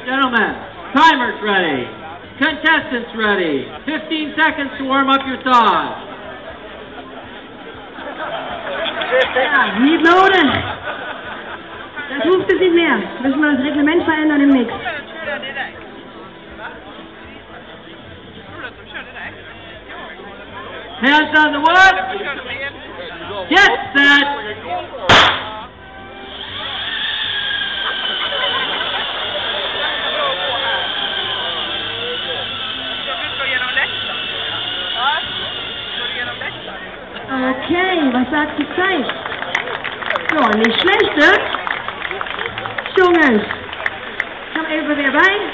Gentlemen, timers ready. Contestants ready. 15 seconds to warm up your thoughts. Ja, niet nodig. Das hoeft es nicht mehr. Müssen wir das Reglement verändern im Mix. Hands on the wood. Get set. Okay, was sagt die Zeit? So, nicht schlecht, ne? Jongens, kom even weer bij.